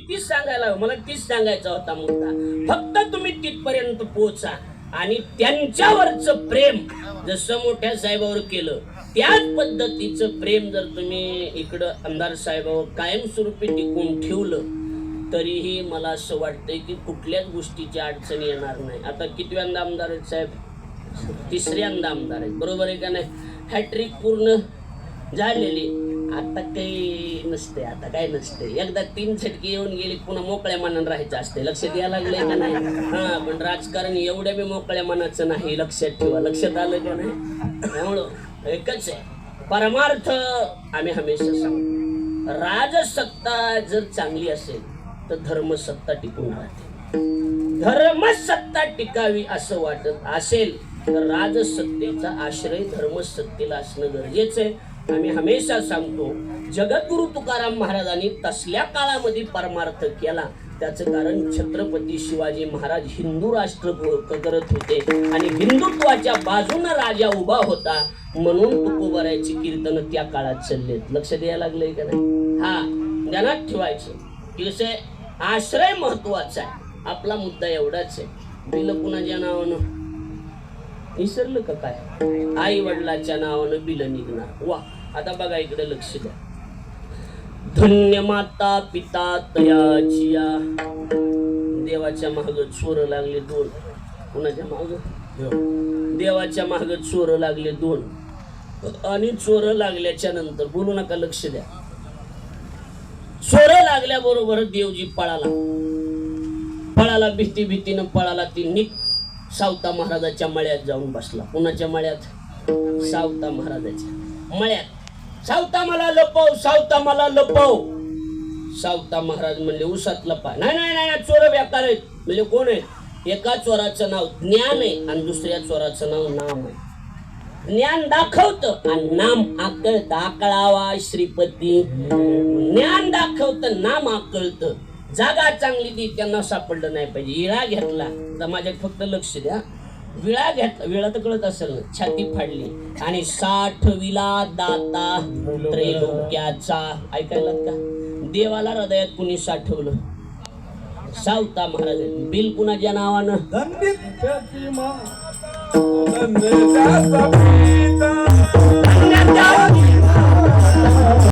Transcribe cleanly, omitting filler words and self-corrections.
तीच सांगायला, मला तीच सांगायचा होता मुद्दा. फक्त तुम्ही तिथपर्यंत पोहोचा आणि त्यांच्यावरचं प्रेम जसं मोठ्या साहेबावर केलं त्याच पद्धतीचं प्रेम जर तुम्ही इकडं आमदार साहेबावर कायमस्वरूपी टिकून ठेवलं तरीही मला असं वाटतंय की कुठल्याच गोष्टीची अडचण येणार नाही. आता कितव्यांदा आमदार आहेत साहेब? तिसऱ्यांदा आमदार आहेत, बरोबर आहे का नाही? हॅट्रिक पूर्ण झालेली. आता काही नसते, आता काय नसते. एकदा 3 झटके येऊन गेली पुन्हा मोकळ्या मनानं राहायचं असते. लक्ष द्यायला लागलंय का नाही? हा, पण राजकारण एवढ्या बी मोकळ्या मनाचं नाही, लक्षात ठेवा. लक्षात आलं का नाही? त्यामुळं एकच आहे परमार्थ. आम्ही हमेशा सांगतो, राजसत्ता जर चांगली असेल तर धर्मसत्ता टिकून राहते. धर्मसत्ता टिकावी असं वाटत असेल तर राजसत्तेचा आश्रय धर्मसत्तेला असणं गरजेचं आहे. आम्ही हमेशा सांगतो, जगद्गुरु तुकाराम महाराजांनी तसल्या काळामध्ये परमार्थ केला. त्याचं कारण छत्रपती शिवाजी महाराज हिंदू राष्ट्र करत होते आणि हिंदुत्वाच्या बाजूने राजा उभा होता म्हणून तुकोबारायची कीर्तन त्या काळात चाललेत. लक्ष द्यायला लागलंय का नाही? हा, ध्यानात ठेवायचं की आश्रय महत्वाचा आहे. आपला मुद्दा एवढाच आहे, बिल कुणाच्या नावानं विसरलं का काय? आई वडिलाच्या नावानं बिल निघणार. वा, आता बघा इकडे लक्ष द्या. धन्य माता पिता तयाचिया. देवाच्या माग चोर लागले 2. कुणाच्या माग? देवाच्या माग चोर लागले 2. आणि चोर लागल्याच्या नंतर बोलू नका, लक्ष द्या. चोर लागल्याबरोबर देवजी पळाला भीतीनं पळाला. ती सावता महाराजाच्या मळ्यात जाऊन बसला. कुणाच्या मळ्यात? सावता महाराजाच्या मळ्यात. सावता मला लपव, सावता मला लपव. सावता महाराज म्हणले उसात लपा. नाही नाही नाही, चोर बेकार आहेत. म्हणजे कोण आहे? एका चोराचं नाव ज्ञान आहे आणि दुसऱ्या चोराचं नाव नाम आहे. ज्ञान दाखवतं आणि नाम आकळतं. आकळावा श्रीपती. ज्ञान दाखवतं, नाम आकळतं. जागा चांगली ती त्यांना सापडलं नाही पाहिजे. विळा घेतला तर माझ्या फक्त लक्ष द्या. विळा घेतला, विळा तर कळत असेल ना, छाती फाडली आणि 60 विला दाता त्रैलोक्याचा. ऐकायला का? देवाला हृदयात कुणी साठवलं? सावता महाराज. बिल कुणाच्या नावानं? धन्य